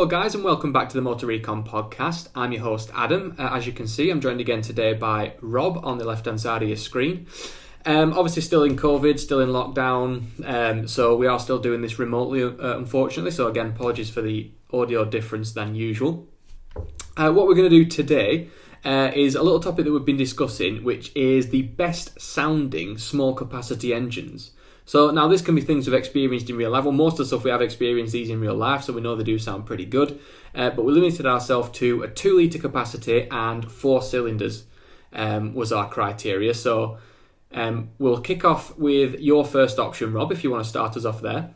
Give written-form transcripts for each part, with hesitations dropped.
Hello guys and welcome back to the Motor Recon podcast. I'm your host Adam. As you can see, I'm joined again today by Rob on the left hand side of your screen. Obviously still in COVID, still in lockdown, so we are still doing this remotely unfortunately, so again apologies for the audio difference than usual. What we're going to do today is a little topic that we've been discussing, which is the best sounding small capacity engines. So now this can be things we've experienced in real life. Well, most of the stuff we have experienced these in real life, so we know they do sound pretty good. But we limited ourselves to a 2 litre capacity and 4 cylinders was our criteria. So we'll kick off with your first option, Rob, if you want to start us off there.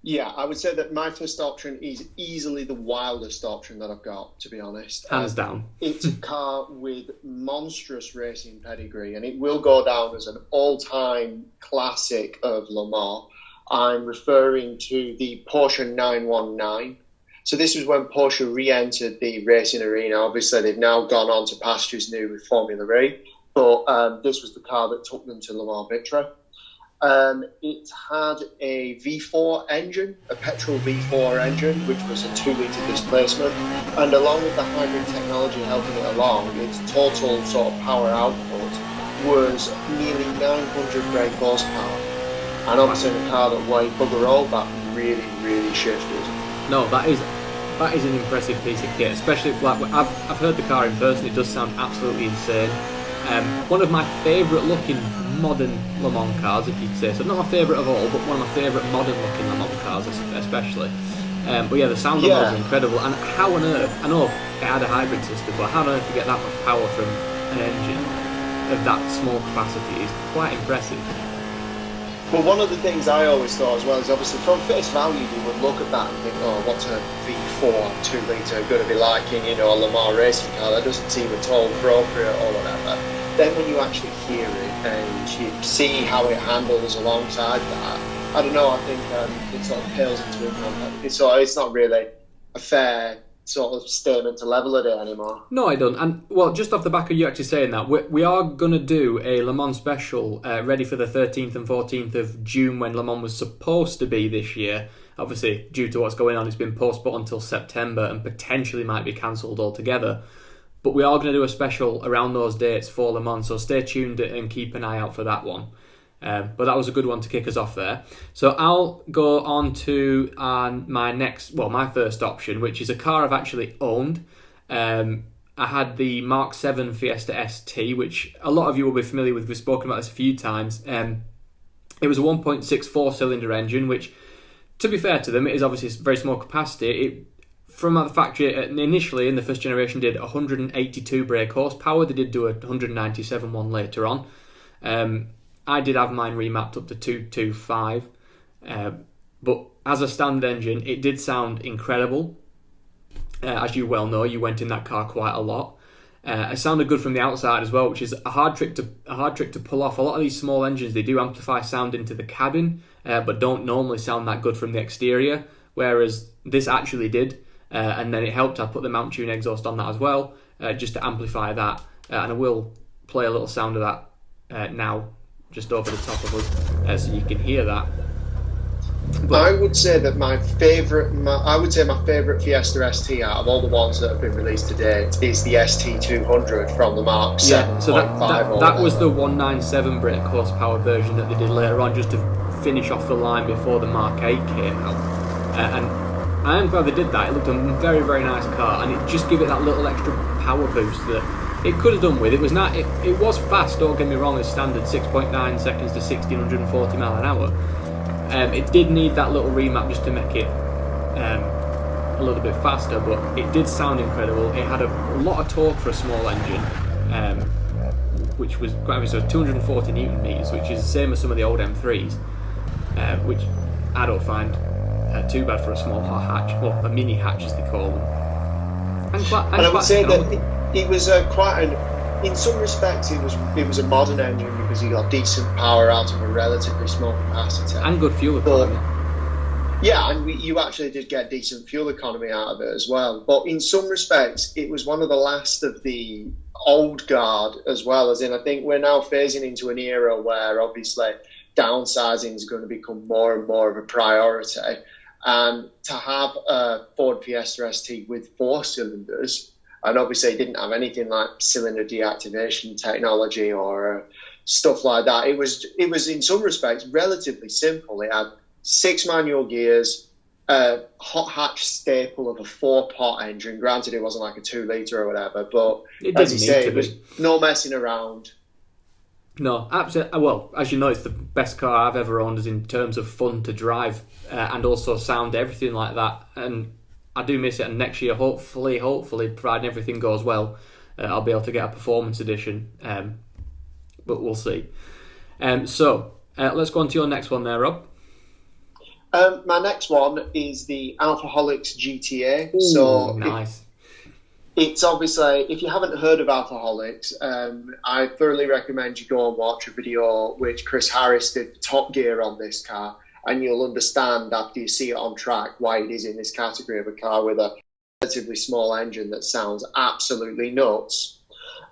Yeah, I would say that my first option is easily the wildest option that I've got, to be honest. Hands down. It's a car with monstrous racing pedigree, and it will go down as an all-time classic of Le Mans. I'm referring to the Porsche 919. So this was when Porsche re-entered the racing arena. Obviously, they've now gone on to pastures new with Formula E, but this was the car that took them to Le Mans victory. It had a V4 engine, a petrol V4 engine, which was a 2 litre displacement, and along with the hybrid technology helping it along, its total sort of power output was nearly 900 brake horsepower. And obviously in a car that weighed bugger all, that really shifted. No, that is an impressive piece of kit, especially like I've heard the car in person. It does sound absolutely insane. One of my favourite looking modern Le Mans cars, if you could say so. Not my favourite of all, but one of my favourite modern looking Le Mans cars especially. But yeah, the sound of those is incredible. And how on earth, I know it had a hybrid system, but how on earth you get that much power from an engine of that small capacity is quite impressive. Well, one of the things I always thought as well is obviously from face value you would look at that and think, oh, what's a V4 2 litre going to be like in, a Le Mans racing car? That doesn't seem at all appropriate or whatever. Then when you actually hear it and you see how it handles alongside that, I don't know, I think it sort of pales into it. So it's not really a fair sort of statement to level at it anymore. No, I don't. And well, just off the back of you actually saying that, we are going to do a Le Mans special ready for the 13th and 14th of June when Le Mans was supposed to be this year. Obviously, due to what's going on, it's been postponed until September and potentially might be cancelled altogether. But we are going to do a special around those dates for Le Mans, so stay tuned and keep an eye out for that one. But that was a good one to kick us off there. So I'll go on to my first option, which is a car I've actually owned. I had the Mark 7 Fiesta ST, which a lot of you will be familiar with. We've spoken about this a few times. It was a 1.6 4-cylinder engine, which, to be fair to them, it is obviously a very small capacity. From the factory, initially in the first generation, did 182 brake horsepower. They did do a 197 one later on. I did have mine remapped up to 225, but as a standard engine, it did sound incredible. As you well know, you went in that car quite a lot. It sounded good from the outside as well, which is a hard trick to pull off. A lot of these small engines, they do amplify sound into the cabin, but don't normally sound that good from the exterior. Whereas this actually did. And then it helped. I put the Mount Tune exhaust on that as well, just to amplify that. And I will play a little sound of that now, just over the top of us, so you can hear that. But I would say that my favourite Fiesta ST out of all the ones that have been released to date is the ST200 from the Mark 7. Yeah, so that was the 197 brake horsepower version that they did later on, just to finish off the line before the Mark 8 came out. And I am glad they did that. It looked a very, very nice car, and it just gave it that little extra power boost that it could have done with. It was not. It was fast. Don't get me wrong. As standard, 6.9 seconds to 1,640 mile an hour. It did need that little remap just to make it a little bit faster, but it did sound incredible. It had a lot of torque for a small engine, which was quite. So 240 newton meters, which is the same as some of the old M3s, which I don't find too bad for a small hatch, or a mini hatch as they call them. And I would say that it was in some respects it was a modern engine because you got decent power out of a relatively small capacity. And good fuel economy. Yeah, and you actually did get decent fuel economy out of it as well. But in some respects, it was one of the last of the old guard as well, as in I think we're now phasing into an era where obviously downsizing is going to become more and more of a priority. And to have a Ford Fiesta ST with 4 cylinders, and obviously it didn't have anything like cylinder deactivation technology or stuff like that. It was in some respects relatively simple. It had 6 manual gears, a hot hatch staple of a 4-pot engine. Granted, it wasn't like a 2-litre or whatever, but as you say, it was no messing around. No, absolutely. Well, as you know, it's the best car I've ever owned, as in terms of fun to drive and also sound, everything like that. And I do miss it. And next year, hopefully, providing everything goes well, I'll be able to get a performance edition. But we'll see. So let's go on to your next one there, Rob. My next one is the Alphaholics GTA. Ooh, so nice. It's obviously, if you haven't heard of Alphaholics, I thoroughly recommend you go and watch a video which Chris Harris did Top Gear on this car, and you'll understand after you see it on track why it is in this category of a car with a relatively small engine that sounds absolutely nuts.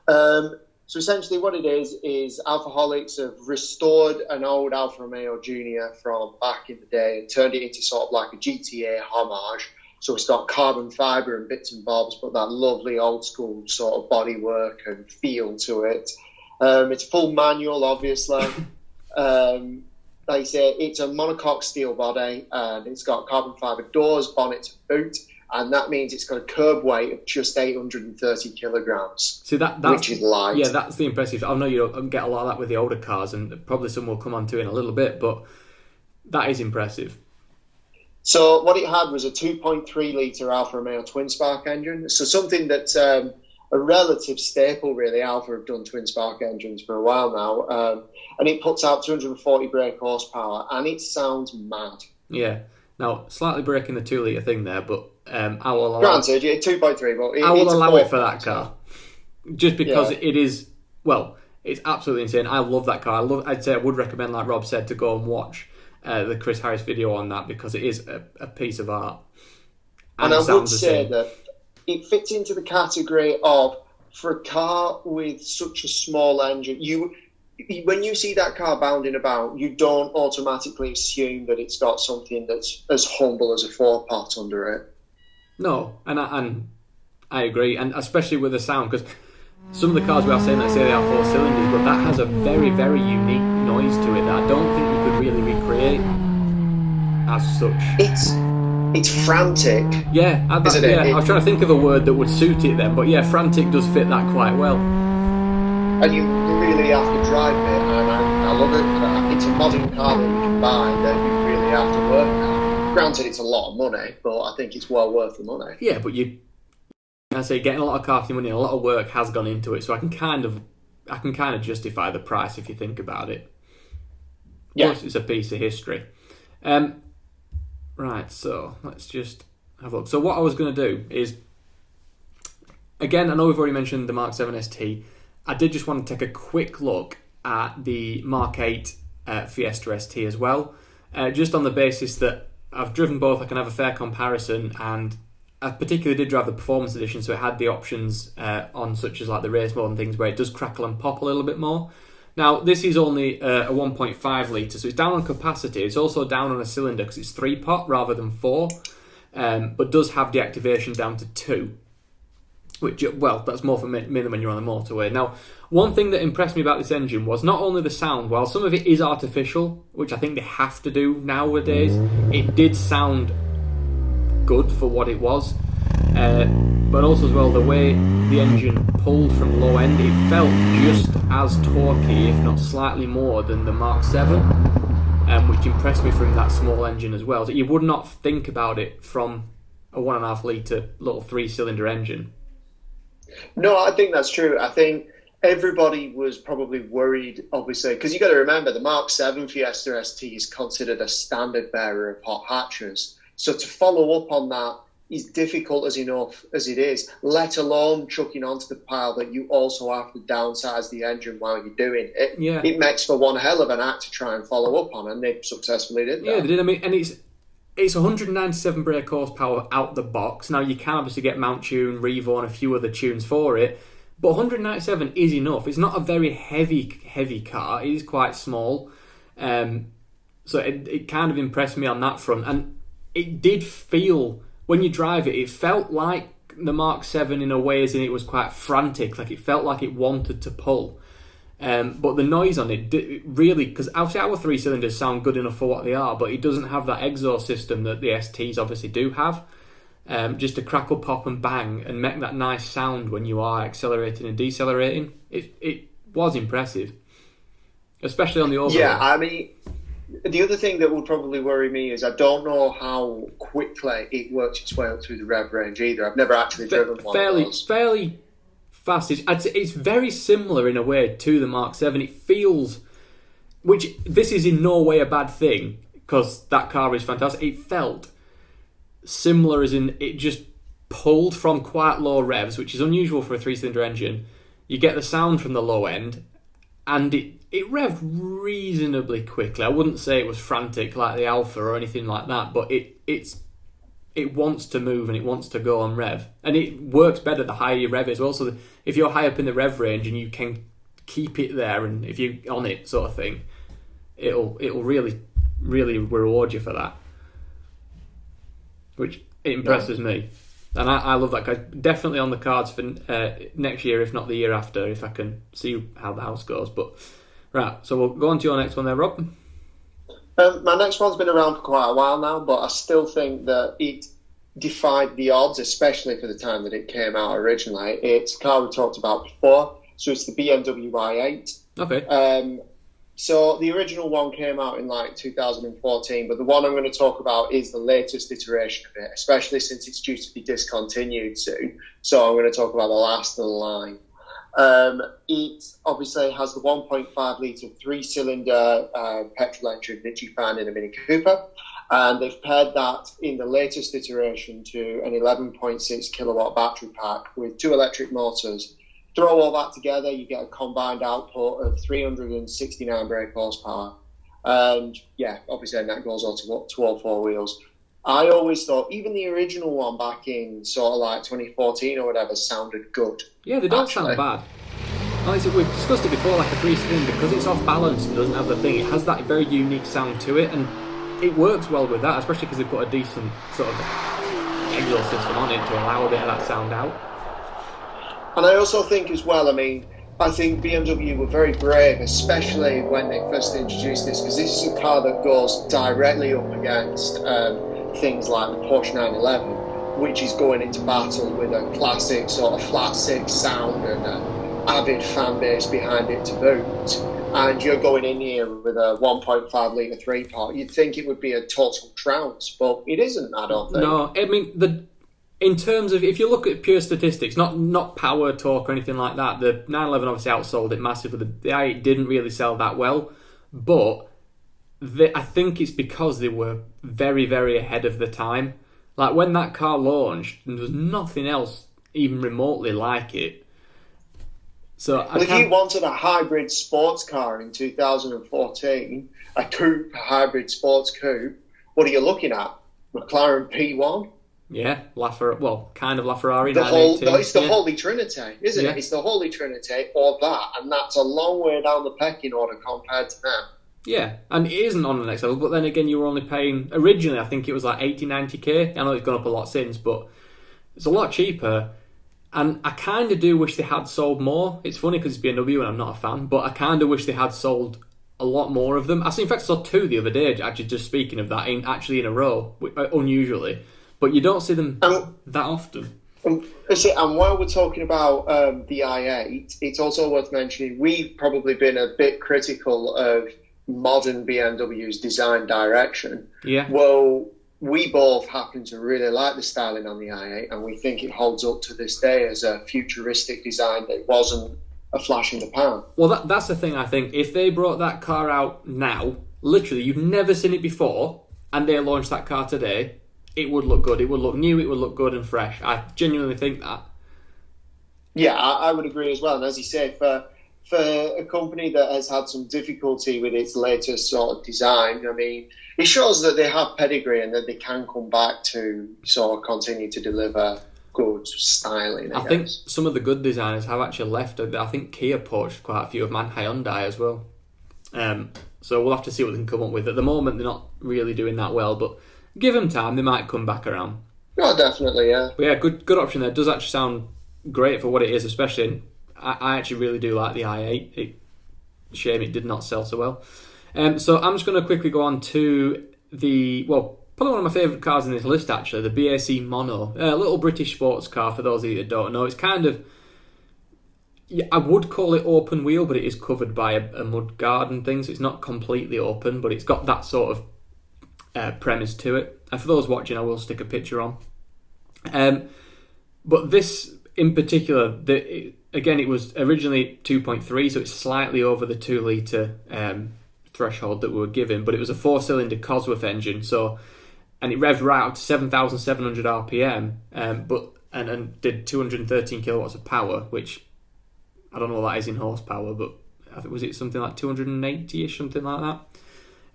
So essentially what it is Alphaholics have restored an old Alfa Romeo Junior from back in the day and turned it into sort of like a GTA homage. So it's got carbon fibre and bits and bobs, but that lovely old school sort of bodywork and feel to it. It's full manual, obviously. Like I say, it's a monocoque steel body, and it's got carbon fibre doors, bonnet to boot, and that means it's got a curb weight of just 830 kilograms. See, that's, which is light. Yeah, that's the impressive. I know you don't get a lot of that with the older cars, and probably some will come on to in a little bit, but that is impressive. So what it had was a 2.3 litre Alfa Romeo twin spark engine. So something that's a relative staple, really. Alfa have done twin spark engines for a while now, and it puts out 240 brake horsepower, and it sounds mad. Yeah. Now, slightly breaking the 2 litre thing there, but I will allow. Granted, yeah, 2.3, but I will allow it for that car, just because it is. Well, it's absolutely insane. I love that car. I'd say I would recommend, like Rob said, to go and watch the Chris Harris video on that, because it is a piece of art. And I would say that it fits into the category of, for a car with such a small engine, when you see that car bounding about, you don't automatically assume that it's got something that's as humble as a 4-pot under it. No, and I agree, and especially with the sound, because some of the cars we are saying, let's say they are 4 cylinders, but that has a very, very unique noise to it that I don't think you could really recreate as such. It's frantic. Yeah, I was trying to think of a word that would suit it then, but yeah, frantic does fit that quite well. And you really have to drive it, and I love it. It's a modern car that you can buy that you really have to work at. Granted, it's a lot of money, but I think it's well worth the money. Yeah, but I say getting a lot of car for your money and a lot of work has gone into it, so I can kind of justify the price if you think about it. Yeah. Plus, it's a piece of history. Right, so let's just have a look. So what I was going to do is, again, I know we've already mentioned the Mark 7 ST. I did just want to take a quick look at the Mark 8 Fiesta ST as well, just on the basis that I've driven both, I can have a fair comparison, and I particularly did drive the Performance Edition, so it had the options on, such as like the race mode and things, where it does crackle and pop a little bit more. Now, this is only a 1.5 litre, so it's down on capacity. It's also down on a cylinder because it's 3-pot rather than 4, but does have deactivation down to 2, which, well, that's more for minimum when you're on the motorway. Now, one thing that impressed me about this engine was not only the sound, while some of it is artificial, which I think they have to do nowadays, it did sound good for what it was. But also as well, the way the engine pulled from low end, it felt just as torquey, if not slightly more, than the Mark 7, which impressed me from that small engine as well. So you would not think about it from a 1.5 litre little 3-cylinder engine. No, I think that's true. I think everybody was probably worried, obviously, because you got to remember the Mark 7 Fiesta ST is considered a standard bearer of hot hatches. So to follow up on that is difficult as enough as it is, let alone chucking onto the pile that you also have to downsize the engine while you're doing it. Yeah. It makes for one hell of an act to try and follow up on, and they successfully did that. Yeah, they did. I mean, and it's 197 brake horsepower out the box. Now, you can obviously get Mount Tune, Revo, and a few other tunes for it, but 197 is enough. It's not a very heavy car. It is quite small. So it kind of impressed me on that front. And it did feel, when you drive it, it felt like the Mark 7 in a way, as in it was quite frantic, like it felt like it wanted to pull. But the noise on it really, because obviously our 3 cylinders sound good enough for what they are, but it doesn't have that exhaust system that the STs obviously do have. Just to crackle, pop and bang and make that nice sound when you are accelerating and decelerating. It was impressive, especially on the overall. Yeah, I mean, the other thing that would probably worry me is I don't know how quickly it works its way up through the rev range either. I've never actually driven one of those. Fairly fast. It's very similar in a way to the Mark 7. It feels, which this is in no way a bad thing because that car is fantastic. It felt similar as in it just pulled from quite low revs, which is unusual for a 3-cylinder engine. You get the sound from the low end, and it revved reasonably quickly. I wouldn't say it was frantic like the Alpha or anything like that, but it wants to move and it wants to go on rev, and it works better the higher you rev it as well. So if you're high up in the rev range and you can keep it there, and if you're on it sort of thing, it'll really reward you for that, which it impresses me. And I love that guy. Definitely on the cards for next year, if not the year after, if I can see how the house goes. But right, so we'll go on to your next one there, Rob. My next one's been around for quite a while now, but I still think that it defied the odds, especially for the time that it came out originally. It's a car we talked about before, so it's the BMW i8. Okay. So the original one came out in like 2014, but the one I'm going to talk about is the latest iteration of it, especially since it's due to be discontinued soon. So I'm going to talk about the last of the line. It obviously has the 1.5 litre 3-cylinder petrol engine that you find in a Mini Cooper, and they've paired that in the latest iteration to an 11.6 kilowatt battery pack with 2 electric motors. Throw all that together, you get a combined output of 369 brake horsepower. And yeah, obviously that goes on to all 4 wheels. I always thought, even the original one back in sort of like 2014 or whatever, sounded good. Yeah, they don't sound bad. Like we've discussed it before, like a 3-cylinder, because it's off balance and doesn't have the thing, it has that very unique sound to it, and it works well with that, especially because they put a decent sort of exhaust system on it to allow a bit of that sound out. And I also think as well, I think BMW were very brave, especially when they first introduced this, because this is a car that goes directly up against things like the Porsche 911, which is going into battle with a classic sort of flat 6 sound and an avid fan base behind it to boot. And you're going in here with a 1.5 litre 3-pot. You'd think it would be a total trounce, but it isn't, I don't think. No, I mean, in terms of, if you look at pure statistics, not power, torque or anything like that, the 911 obviously outsold it massively. The i8 didn't really sell that well, but I think it's because they were very, very ahead of the time. Like when that car launched, there was nothing else even remotely like it. So if you wanted a hybrid sports car in 2014, a coupe, a hybrid sports coupe, what are you looking at? McLaren P1? Yeah, kind of LaFerrari. It's the Holy Trinity, isn't it? It's the Holy Trinity or that, and that's a long way down the pecking order compared to them. Yeah, and it isn't on the next level, but then again, you were only paying, originally I think it was like 80, 90k. I know it's gone up a lot since, but it's a lot cheaper, and I kind of do wish they had sold more. It's funny because it's BMW and I'm not a fan, but I kind of wish they had sold a lot more of them. In fact, I saw 2 the other day, actually, just speaking of that, in a row, unusually. But you don't see them that often. And while we're talking about the i8, it's also worth mentioning we've probably been a bit critical of modern BMW's design direction. Yeah. Well, we both happen to really like the styling on the i8, and we think it holds up to this day as a futuristic design that wasn't a flash in the pan. Well, that's the thing, I think. If they brought that car out now, literally, you've never seen it before, and they launched that car today, it would look good. It would look new. It would look good and fresh. I genuinely think that. Yeah, I would agree as well. And as you say, for a company that has had some difficulty with its latest sort of design, it shows that they have pedigree and that they can come back to sort of continue to deliver good styling, I guess. think some of the good designers have actually left. I think Kia poached quite a few of them, and Hyundai as well. So we'll have to see what they can come up with. At the moment, they're not really doing that well, but give them time, they might come back around. No, definitely, yeah. But yeah, good option there. It does actually sound great for what it is, especially. I actually really do like the i8. Shame it did not sell so well. So I'm just going to quickly go on to probably one of my favourite cars in this list, actually, the BAC Mono. A little British sports car, for those of you that don't know. It's kind of, I would call it open wheel, but it is covered by a mud guard and things. It's not completely open, but it's got that sort of premise to it. And for those watching, I will stick a picture on. But this in particular, again, it was originally 2.3, so it's slightly over the 2 litre threshold that we were given, but it was a 4-cylinder Cosworth engine, and it revved right up to 7,700 RPM, and did 213 kilowatts of power, which I don't know what that is in horsepower, but I think was it something like 280ish, something like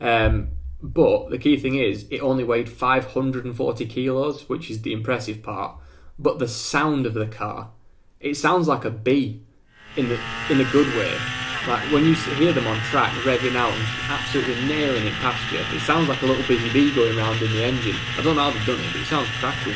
that. But the key thing is, it only weighed 540 kilos, which is the impressive part. But the sound of the car, it sounds like a bee in a good way. Like when you hear them on track revving out and absolutely nailing it past you, it sounds like a little busy bee going around in the engine. I don't know how they've done it, but it sounds cracking.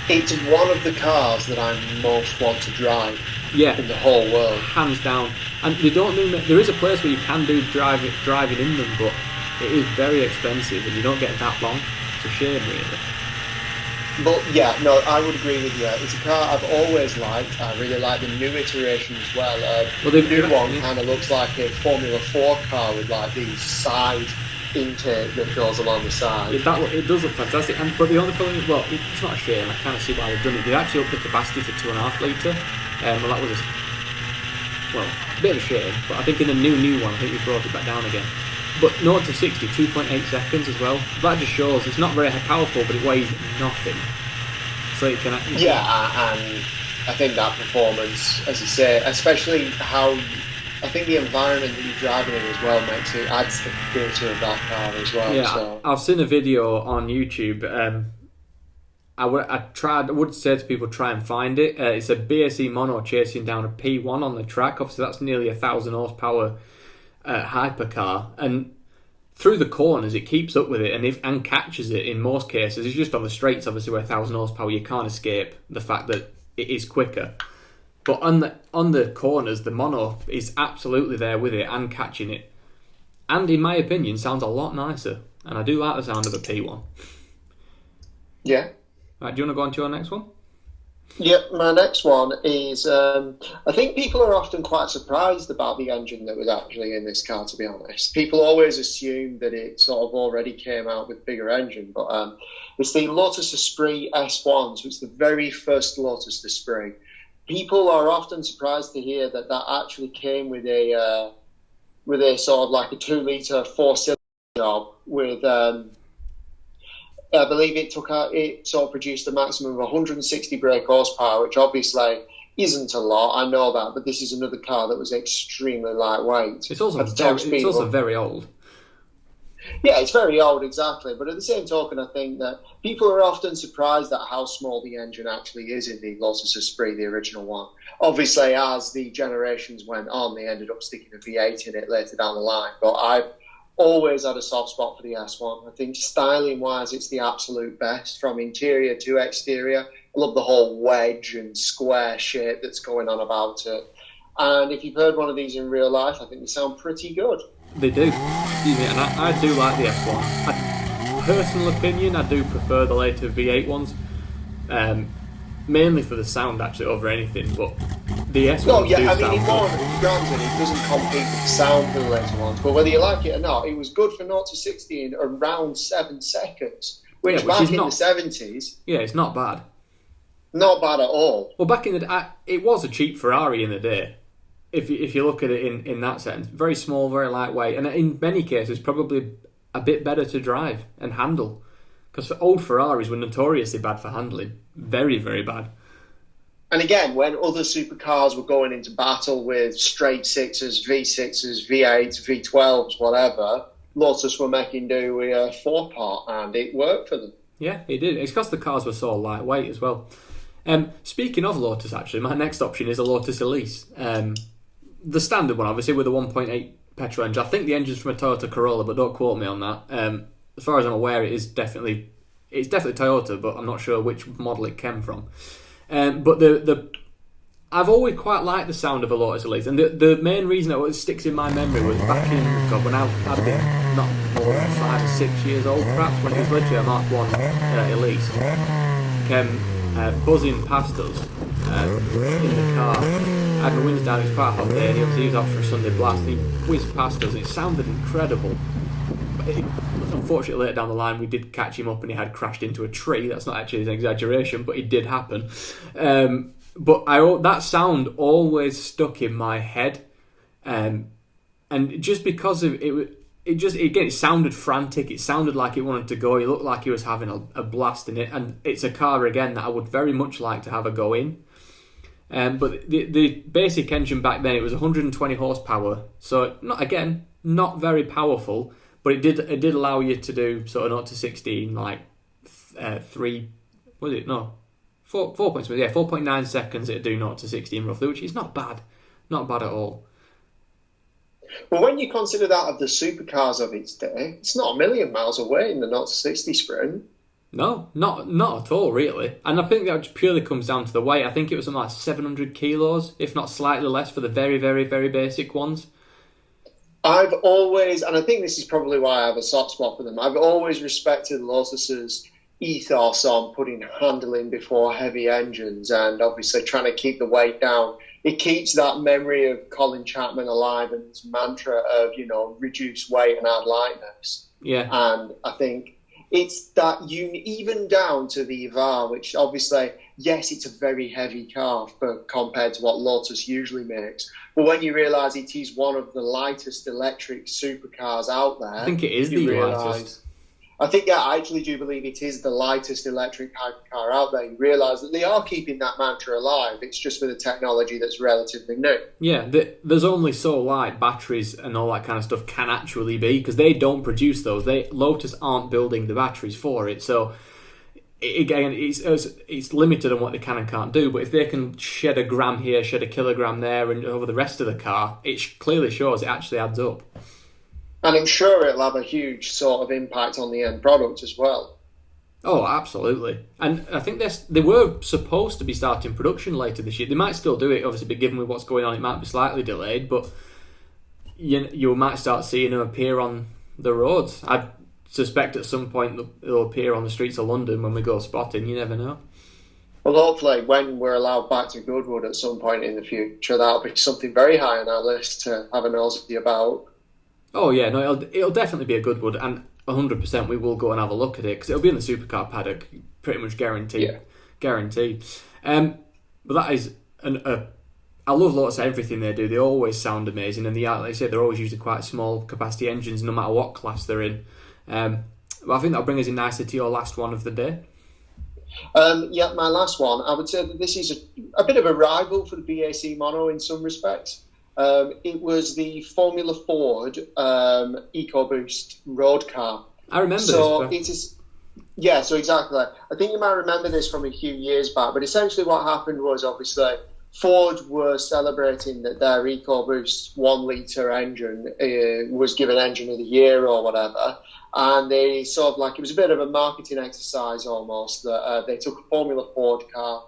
It's one of the cars that I most want to drive in the whole world. Hands down. And they don't do, there is a place where you can do driving in them, but it is very expensive and you don't get that long. It's a shame, really. But yeah, no, I would agree with you. It's a car I've always liked. I really like the new iteration as well. The new one kind of looks like a Formula 4 car with like the side intake that goes along the side. It does look fantastic. But the only problem is, well, it's not a shame. I kind of see why they've done it. They actually upped the capacity to 2.5 litre. Well, that was a bit of a shame. But I think in the new one, I think we brought it back down again. But 0 to 60, 2.8 seconds as well. That just shows it's not very powerful, but it weighs nothing. So it can. Yeah, and I think that performance, as you say, especially how I think the environment that you're driving in as well adds to the feature of that car as well. Yeah, so. I've seen a video on YouTube. I would say to people, try and find it. It's a BAC Mono chasing down a P1 on the track. Obviously, that's nearly 1,000 horsepower. Hypercar, and through the corners it keeps up with it and catches it in most cases. It's just on the straights, obviously, where 1,000 horsepower you can't escape the fact that it is quicker. But on the corners, the Mono is absolutely there with it and catching it, and in my opinion sounds a lot nicer, and I do like the sound of a P1. Yeah. Right, do you want to go on to your next one? Yep, my next one is, I think people are often quite surprised about the engine that was actually in this car, to be honest. People always assume that it sort of already came out with bigger engine, but it's the Lotus Esprit S1, so it's the very first Lotus Esprit. People are often surprised to hear that actually came with a sort of like a 2 litre 4-cylinder job with... I believe it sort of produced a maximum of 160 brake horsepower, which obviously isn't a lot. I know that, but this is another car that was extremely lightweight. It's also very old. Yeah, it's very old, exactly. But at the same token, I think that people are often surprised at how small the engine actually is in the Lotus Esprit, the original one. Obviously, as the generations went on, they ended up sticking a V8 in it later down the line. But I've always had a soft spot for the S1. I think styling-wise, it's the absolute best from interior to exterior. I love the whole wedge and square shape that's going on about it. And if you've heard one of these in real life, I think they sound pretty good. They do. Excuse me, and I do like the S1. Personal opinion, I do prefer the later V8 ones. Mainly for the sound, actually, over anything, but the S1 granted, it doesn't compete with the sound of the later ones, but whether you like it or not, it was good for 0 to 60 in around 7 seconds, which back in the 70s... Yeah, it's not bad. Not bad at all. Well, back in the day, it was a cheap Ferrari in the day, if you look at it in that sense. Very small, very lightweight, and in many cases, probably a bit better to drive and handle. Because old Ferraris were notoriously bad for handling. Very, very bad. And again, when other supercars were going into battle with straight sixes, V6s, V8s, V12s, whatever, Lotus were making do with a 4-part, and it worked for them. Yeah, it did. It's because the cars were so lightweight as well. Speaking of Lotus, actually, my next option is a Lotus Elise. The standard one, obviously, with a 1.8 petrol engine. I think the engine's from a Toyota Corolla, but don't quote me on that. as far as I'm aware, it's definitely Toyota, but I'm not sure which model it came from. But I've always quite liked the sound of a Lotus Elise, and the main reason it sticks in my memory was back in when I'd been not more than 5 or 6 years old, perhaps, when it was literally a Mark 1 Elise came buzzing past us in the car. I had my windows down, it was quite a hot day, and he was out for a Sunday blast, and he whizzed past us, and it sounded incredible. But unfortunately, later down the line, we did catch him up, and he had crashed into a tree. That's not actually an exaggeration, but it did happen. But that sound always stuck in my head, and just because of it sounded frantic. It sounded like it wanted to go. It looked like he was having a blast in it, and it's a car again that I would very much like to have a go in. But the basic engine back then, it was 120 horsepower, so not very powerful, but it did allow you to do sort of 0 to 16 like 4.9 seconds. It'd do 0 to 16 roughly, which is not bad at all. Well, when you consider that of the supercars of its day, it's not a million miles away in the 0 to 60 sprint. No, not at all, really. And I think that just purely comes down to the weight. I think it was something like 700 kilos, if not slightly less, for the very, very, very basic ones. I've always, and I think this is probably why I have a soft spot for them, I've always respected Lotus's ethos on putting handling before heavy engines and obviously trying to keep the weight down. It keeps that memory of Colin Chapman alive and his mantra of, reduce weight and add lightness. Yeah. And I think it's that even down to the Evar, which obviously, yes, it's a very heavy car compared to what Lotus usually makes. But when you realise it is one of the lightest electric supercars out there, I think it is the lightest. I actually do believe it is the lightest electric hypercar out there. You realise that they are keeping that mantra alive. It's just with a technology that's relatively new. Yeah, there's only so light batteries and all that kind of stuff can actually be, because they don't produce those. Lotus aren't building the batteries for it. So, again, it's limited on what they can and can't do. But if they can shed a gram here, shed a kilogram there, and over the rest of the car, it clearly shows it actually adds up. And I'm sure it'll have a huge sort of impact on the end product as well. Oh, absolutely. And I think they were supposed to be starting production later this year. They might still do it, obviously, but given with what's going on, it might be slightly delayed. But you might start seeing them appear on the roads. I suspect at some point they'll appear on the streets of London when we go spotting. You never know. Well, hopefully, when we're allowed back to Goodwood at some point in the future, that'll be something very high on our list to have a nosy about. Oh yeah, no, it'll definitely be a Goodwood, and 100% we will go and have a look at it, because it'll be in the supercar paddock, pretty much guaranteed. Yeah. Guaranteed. But that is I love Lotus everything they do. They always sound amazing, and like I say, they're always using quite small capacity engines, no matter what class they're in. But I think that'll bring us in nicely to your last one of the day. Yeah, my last one. I would say that this is a bit of a rival for the BAC Mono in some respects. It was the Formula Ford EcoBoost road car. I remember this. So exactly. I think you might remember this from a few years back, but essentially what happened was, obviously, Ford were celebrating that their EcoBoost 1 litre engine was given Engine of the Year or whatever, and they sort of it was a bit of a marketing exercise almost, that they took a Formula Ford car,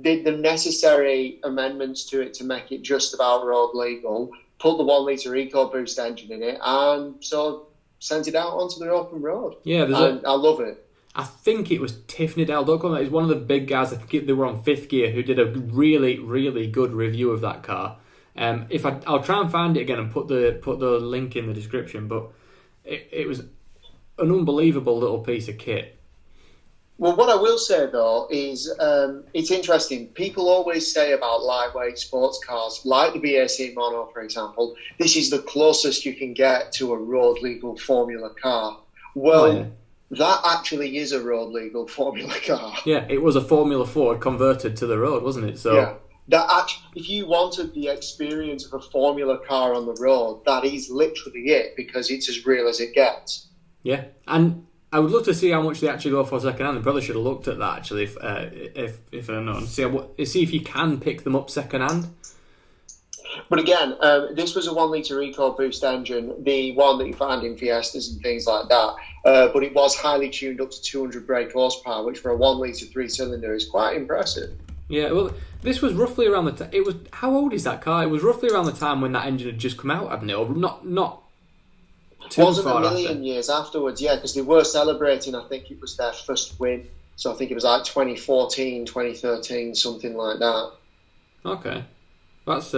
did the necessary amendments to it to make it just about road legal, put the 1 litre EcoBoost engine in it, and so sent it out onto the open road. Yeah, I love it. I think it was Tiffany Del Ducco. It's one of the big guys. I think they were on Fifth Gear, who did a really, really good review of that car. I'll try and find it again and put the link in the description. But it was an unbelievable little piece of kit. Well, what I will say, though, is it's interesting. People always say about lightweight sports cars, like the BAC Mono, for example, this is the closest you can get to a road-legal Formula car. Well, that actually is a road-legal Formula car. Yeah, it was a Formula Ford converted to the road, wasn't it? So yeah, if you wanted the experience of a Formula car on the road, that is literally it, because it's as real as it gets. Yeah, and I would love to see how much they actually go for second hand. I probably should have looked at that actually, if I don't know, see if you can pick them up second hand. But again, this was a 1 litre EcoBoost engine, the one that you find in Fiestas and things like that. But it was highly tuned up to 200 brake horsepower, which for a 1 litre 3-cylinder is quite impressive. Yeah, well, this was roughly around the time. It was, how old is that car? It was roughly around the time when that engine had just come out, hadn't it? Or not too Wasn't far a million after. years afterwards, yeah, because they were celebrating, I think it was their first win. So I think it was like 2014, 2013, something like that. Okay, that's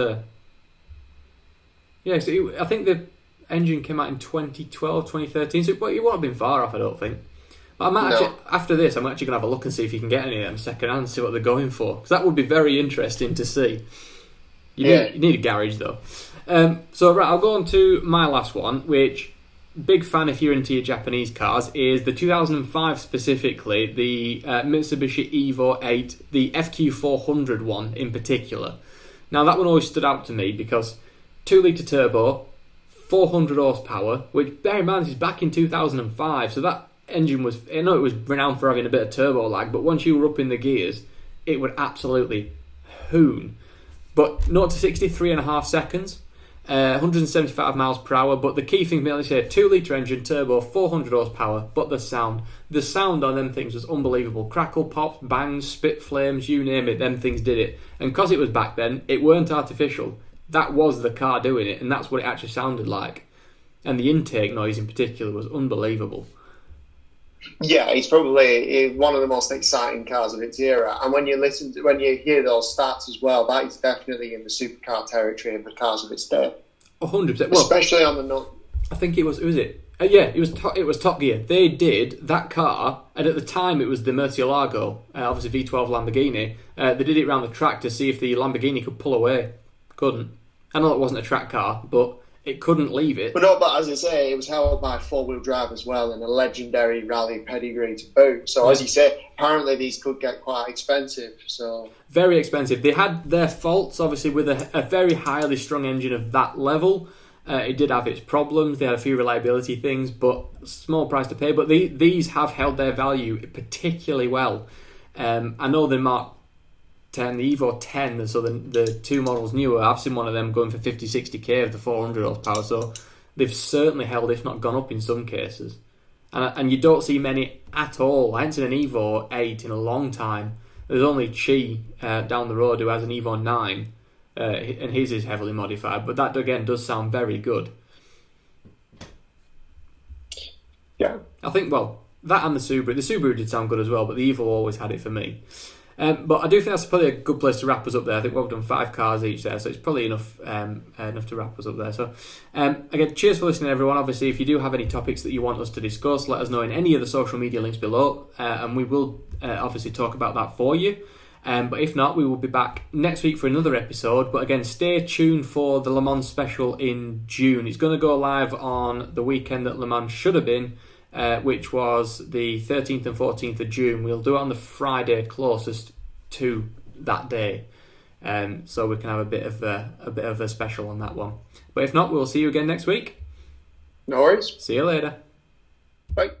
yeah. So I think the engine came out in 2012, 2013. So it won't have been far off, I don't think. But I might No. actually, after this, I'm actually going to have a look and see if you can get any of them second hand, see what they're going for, because that would be very interesting to see. You need a garage though. So right, I'll go on to my last one, which, big fan if you're into your Japanese cars, is the 2005 specifically, the Mitsubishi Evo 8, the FQ400 one in particular. Now that one always stood out to me because 2-litre turbo, 400 horsepower, which bear in mind is back in 2005, so that engine was, I know it was renowned for having a bit of turbo lag, but once you were up in the gears, it would absolutely hoon. But 0 to 60, 3.5 seconds. 175 miles per hour, but the key thing, like I say, 2-litre engine, turbo, 400 horsepower, but the sound on them things was unbelievable. Crackle, pops, bangs, spit flames, you name it, them things did it. And because it was back then, it weren't artificial. That was the car doing it, and that's what it actually sounded like. And the intake noise in particular was unbelievable. Yeah, it's probably one of the most exciting cars of its era. And when you hear those stats as well, that is definitely in the supercar territory of the cars of its day. 100%. Well, especially on the note. I think it was. Who was it? Yeah, it was Top Gear. They did that car, and at the time it was the Murcielago, obviously V12 Lamborghini. They did it around the track to see if the Lamborghini could pull away. Couldn't. I know it wasn't a track car, but it couldn't leave it. But as I say, it was held by 4-wheel drive as well, and a legendary rally pedigree to boot. So as you say, apparently these could get quite expensive. So very expensive. They had their faults, obviously, with a very highly strung engine of that level. It did have its problems. They had a few reliability things, but small price to pay. But these have held their value particularly well. I know the Mark 10, the Evo 10, so the two models newer, I've seen one of them going for 50, 60k of the 400 horsepower, so they've certainly held, if not gone up in some cases. And you don't see many at all. I haven't seen an Evo 8 in a long time. There's only Chi down the road who has an Evo 9, and his is heavily modified, but that again does sound very good. Yeah. I think, well, that and the Subaru did sound good as well, but the Evo always had it for me. But I do think that's probably a good place to wrap us up there. I think we've done 5 cars each there, so it's probably enough to wrap us up there. So again, cheers for listening, everyone. Obviously, if you do have any topics that you want us to discuss, let us know in any of the social media links below, and we will obviously talk about that for you. But if not, we will be back next week for another episode. But again, stay tuned for the Le Mans special in June. It's going to go live on the weekend that Le Mans should have been, which was the 13th and 14th of June. We'll do it on the Friday closest to that day, so we can have a bit of a special on that one. But if not, we'll see you again next week. No worries. See you later. Bye.